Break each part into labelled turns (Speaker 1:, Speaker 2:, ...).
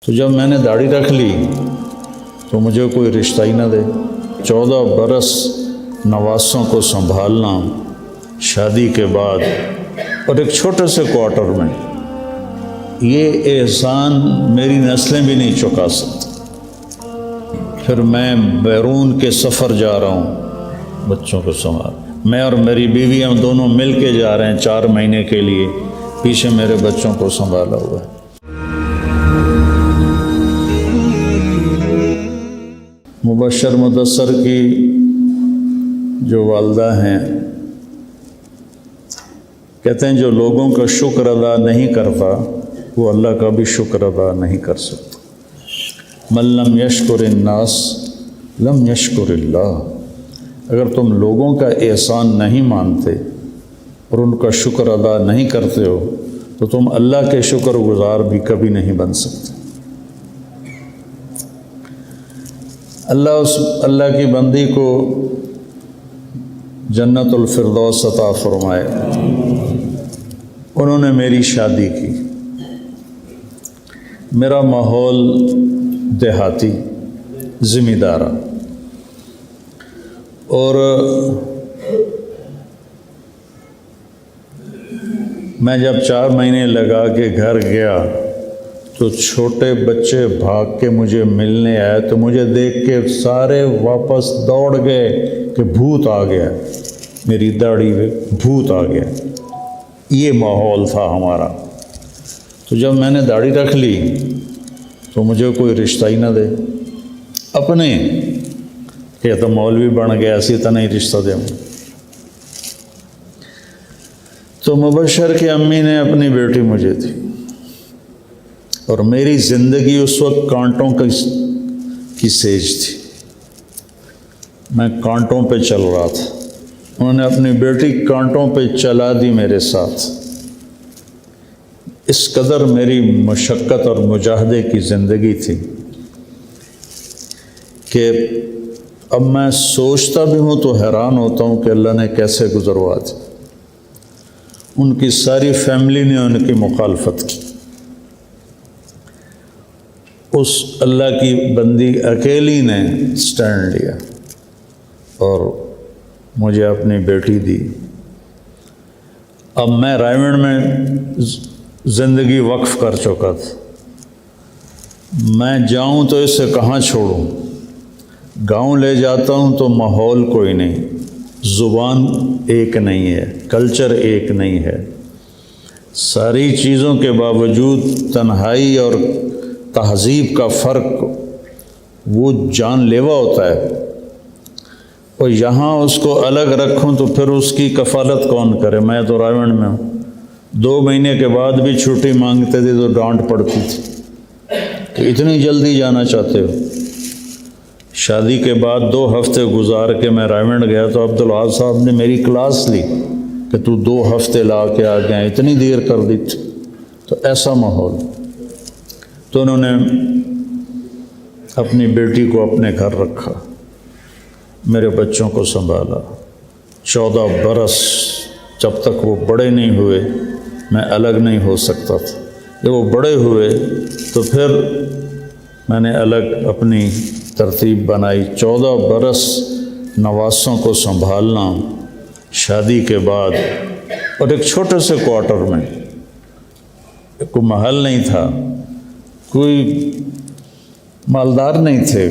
Speaker 1: تو جب میں نے داڑھی رکھ لی تو مجھے کوئی رشتہ ہی نہ دے۔ 14 برس نواسوں کو سنبھالنا شادی کے بعد اور ایک چھوٹے سے کوارٹر میں، یہ احسان میری نسلیں بھی نہیں چکا سکتی۔ پھر میں بیرون کے سفر جا رہا ہوں بچوں کو سنبھال، میں اور میری بیوی ہم دونوں مل کے جا رہے ہیں 4 مہینے کے لیے، پیچھے میرے بچوں کو سنبھالا ہوا ہے۔ مبشر مدثر کی جو والدہ ہیں کہتے ہیں جو لوگوں کا شکر ادا نہیں کرتا وہ اللہ کا بھی شکر ادا نہیں کر سکتا۔ من لم یشکر الناس لم یشکر اللہ۔ اگر تم لوگوں کا احسان نہیں مانتے اور ان کا شکر ادا نہیں کرتے ہو تو تم اللہ کے شکر گزار بھی کبھی نہیں بن سکتے۔ اللہ کی بندی کو جنت الفردوس عطا فرمائے۔ انہوں نے میری شادی کی، میرا ماحول دیہاتی ذمہ دارا، اور میں جب 4 مہینے لگا کے گھر گیا تو چھوٹے بچے بھاگ کے مجھے ملنے آئے، تو مجھے دیکھ کے سارے واپس دوڑ گئے کہ بھوت آ گیا، میری داڑھی پہ بھوت آ گیا۔ یہ ماحول تھا ہمارا۔ تو جب میں نے داڑھی رکھ لی تو مجھے کوئی رشتہ ہی نہ دے، اپنے کہ تو مولوی بن گیا اسی طرح ہی رشتہ دے۔ تو مبشر کی امی نے اپنی بیٹی مجھے دی، اور میری زندگی اس وقت کانٹوں کی سیج تھی، میں کانٹوں پہ چل رہا تھا۔ انہوں نے اپنی بیٹی کانٹوں پہ چلا دی میرے ساتھ۔ اس قدر میری مشقت اور مجاہدے کی زندگی تھی کہ اب میں سوچتا بھی ہوں تو حیران ہوتا ہوں کہ اللہ نے کیسے گزروا دی۔ ان کی ساری فیملی نے ان کی مخالفت کی، اس اللہ کی بندی اکیلی نے سٹینڈ لیا اور مجھے اپنی بیٹی دی۔ اب میں رائے میں زندگی وقف کر چکا تھا، میں جاؤں تو اسے کہاں چھوڑوں؟ گاؤں لے جاتا ہوں تو ماحول کوئی نہیں، زبان ایک نہیں ہے، کلچر ایک نہیں ہے، ساری چیزوں کے باوجود تنہائی اور تہذیب کا فرق وہ جان لیوا ہوتا ہے، اور یہاں اس کو الگ رکھوں تو پھر اس کی کفالت کون کرے؟ میں تو رائے میں ہوں، 2 مہینے کے بعد بھی چھٹی مانگتے تھے تو ڈانٹ پڑتی تھی کہ اتنی جلدی جانا چاہتے ہو۔ شادی کے بعد 2 ہفتے گزار کے میں رائمنڈ گیا تو عبدالوہاب صاحب نے میری کلاس لی کہ تو 2 ہفتے لا کے آ گیا، اتنی دیر کر دی تھی۔ تو ایسا ماحول، تو انہوں نے اپنی بیٹی کو اپنے گھر رکھا، میرے بچوں کو سنبھالا۔ 14 برس جب تک وہ بڑے نہیں ہوئے میں الگ نہیں ہو سکتا تھا۔ جب وہ بڑے ہوئے تو پھر میں نے الگ اپنی ترتیب بنائی۔ 14 برس نواسوں کو سنبھالنا شادی کے بعد، اور ایک چھوٹے سے کوارٹر میں، کوئی محل نہیں تھا، کوئی مالدار نہیں تھے،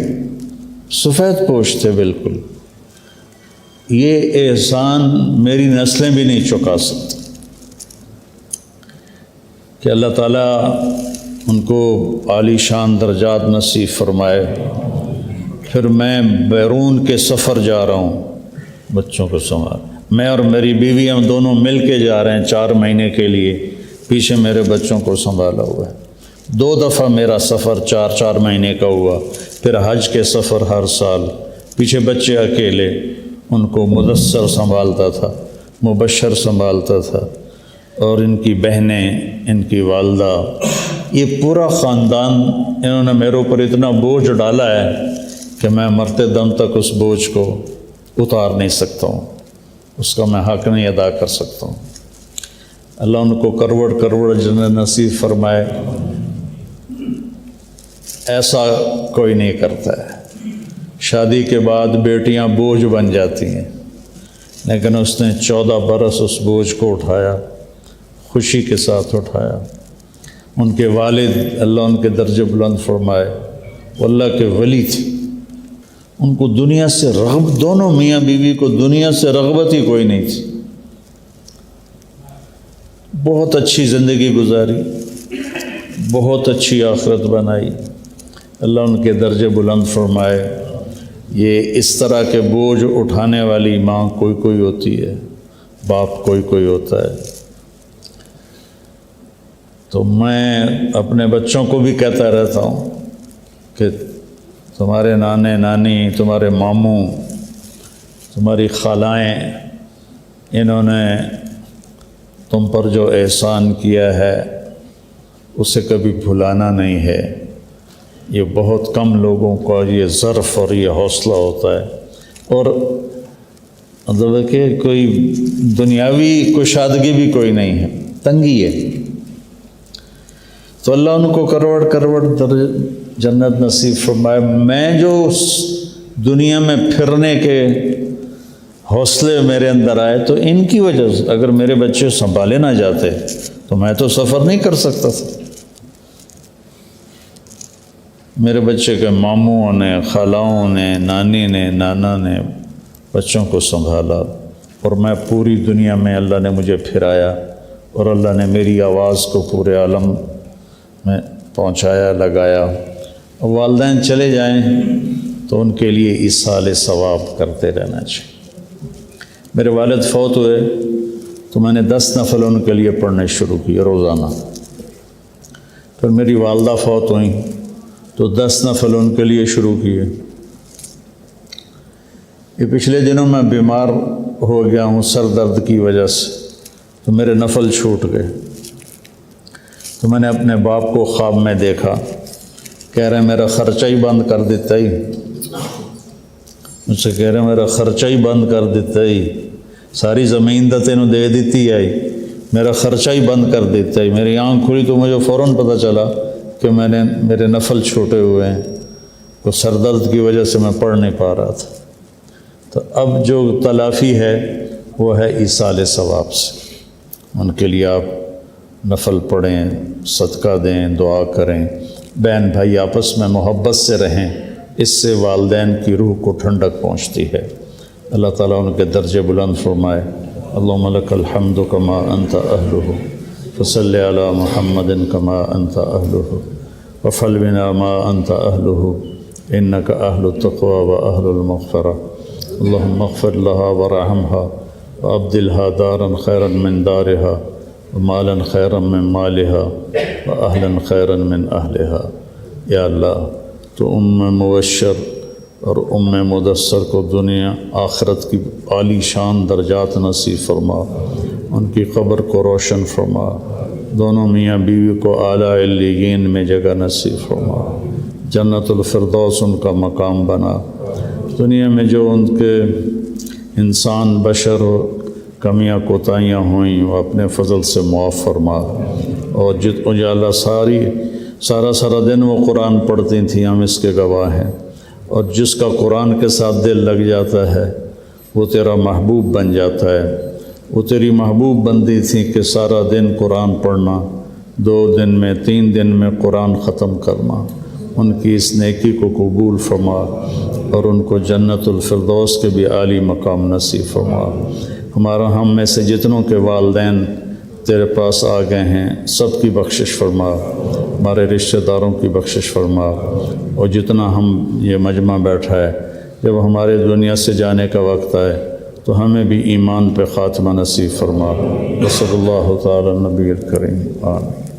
Speaker 1: سفید پوش تھے بالکل۔ یہ احسان میری نسلیں بھی نہیں چکا سکتی کہ اللہ تعالیٰ ان کو عالی شان درجات نصیب فرمائے۔ پھر میں بیرون کے سفر جا رہا ہوں بچوں کو سنبھال، میں اور میری بیوی ہم دونوں مل کے جا رہے ہیں 4 مہینے کے لیے، پیچھے میرے بچوں کو سنبھالا ہوا ہے۔ 2 دفعہ میرا سفر 4 مہینے کا ہوا، پھر حج کے سفر ہر سال، پیچھے بچے اکیلے، ان کو مدثر سنبھالتا تھا، مبشر سنبھالتا تھا، اور ان کی بہنیں، ان کی والدہ، یہ پورا خاندان، انہوں نے میرے اوپر اتنا بوجھ ڈالا ہے کہ میں مرتے دم تک اس بوجھ کو اتار نہیں سکتا ہوں، اس کا میں حق نہیں ادا کر سکتا ہوں۔ اللہ ان کو کروڑ کروڑ جنت نصیب فرمائے۔ ایسا کوئی نہیں کرتا ہے۔ شادی کے بعد بیٹیاں بوجھ بن جاتی ہیں، لیکن اس نے 14 برس اس بوجھ کو اٹھایا، خوشی کے ساتھ اٹھایا۔ ان کے والد اللہ ان کے درجے بلند فرمائے، وہ اللہ کے ولی تھے، ان کو دنیا سے رغبت، دونوں میاں بیوی کو دنیا سے رغبت ہی کوئی نہیں تھی، بہت اچھی زندگی گزاری، بہت اچھی آخرت بنائی۔ اللہ ان کے درجے بلند فرمائے۔ یہ اس طرح کے بوجھ اٹھانے والی ماں کوئی کوئی ہوتی ہے، باپ کوئی کوئی ہوتا ہے۔ تو میں اپنے بچوں کو بھی کہتا رہتا ہوں کہ تمہارے نانے نانی، تمہارے ماموں، تمہاری خالائیں، انہوں نے تم پر جو احسان کیا ہے اسے کبھی بھلانا نہیں ہے۔ یہ بہت کم لوگوں کا یہ ظرف اور یہ حوصلہ ہوتا ہے، اور مطلب کہ کوئی دنیاوی کشادگی بھی کوئی نہیں ہے، تنگی ہے۔ تو اللہ ان کو کروڑ جنت نصیب فرمائے۔ میں جو دنیا میں پھرنے کے حوصلے میرے اندر آئے تو ان کی وجہ سے، اگر میرے بچے سنبھالے نہ جاتے تو میں تو سفر نہیں کر سکتا تھا۔ میرے بچے کے ماموں نے، خالاؤں نے، نانی نے، نانا نے بچوں کو سنبھالا، اور میں پوری دنیا میں اللہ نے مجھے پھرایا، اور اللہ نے میری آواز کو پورے عالم میں پہنچایا، لگایا۔ والدین چلے جائیں تو ان کے لیے ایصال ثواب کرتے رہنا چاہیے۔ میرے والد فوت ہوئے تو میں نے 10 نفل ان کے لیے پڑھنے شروع کیے روزانہ۔ پھر میری والدہ فوت ہوئیں تو 10 نفل ان کے لیے شروع کیے۔ یہ پچھلے دنوں میں بیمار ہو گیا ہوں سر درد کی وجہ سے، تو میرے نفل چھوٹ گئے۔ تو میں نے اپنے باپ کو خواب میں دیکھا، کہہ رہے میرا خرچہ ہی بند کر دیتا ہی، مجھ سے کہہ رہے میرا خرچہ ہی بند کر دیتا ہی، ساری زمین تو تینوں دے دیتی آئی، میرا خرچہ ہی بند کر دیتا ہی۔ میری آنکھ کھلی تو مجھے فوراً پتہ چلا کہ میرے نفل چھوٹے ہوئے ہیں، تو سر درد کی وجہ سے میں پڑھ نہیں پا رہا تھا۔ تو اب جو تلافی ہے وہ ہے ایصال ثواب سے۔ ان کے لیے آپ نفل پڑھیں، صدقہ دیں، دعا کریں، بہن بھائی آپس میں محبت سے رہیں، اس سے والدین کی روح کو ٹھنڈک پہنچتی ہے۔ اللہ تعالیٰ ان کے درجے بلند فرمائے۔ اللہم لک الحمد کما انت اہلہ، فصلی علی محمد کما انت اہلہ، وفعل بنا ما انت اہلہ، انک اہل التقوی و اہل المغفرہ۔ اللہم اغفر لہا ورحمها وابدلها دارا خیرا من دارها ومالا خیرا من مالها واہلا خیرا من اہلها۔ یا اللہ تو مبشر اور مدثر کو دنیا آخرت کی عالی شان درجات نصیب فرما، ان کی قبر کو روشن فرما، دونوں میاں بیوی کو اعلیٰ علیین میں جگہ نصیب فرما، جنت الفردوس ان کا مقام بنا۔ دنیا میں جو ان کے انسان بشر کمیاں کوتاہیاں ہوئیں وہ اپنے فضل سے معاف فرما، اور اجالا سارا دن وہ قرآن پڑھتی تھیں، ہم اس کے گواہ ہیں، اور جس کا قرآن کے ساتھ دل لگ جاتا ہے وہ تیرا محبوب بن جاتا ہے۔ وہ تیری محبوب بندی تھی کہ سارا دن قرآن پڑھنا، 2 دن میں 3 دن میں قرآن ختم کرنا۔ ان کی اس نیکی کو قبول فرما، اور ان کو جنت الفردوس کے بھی عالی مقام نصیب فرما۔ ہم میں سے جتنوں کے والدین تیرے پاس آ گئے ہیں سب کی بخشش فرما، ہمارے رشتہ داروں کی بخشش فرما، اور جتنا ہم یہ مجمع بیٹھا ہے جب ہمارے دنیا سے جانے کا وقت آئے تو ہمیں بھی ایمان پہ خاتمہ نصیب فرما۔ صلی اللہ تعالی نبی الکریم آمین۔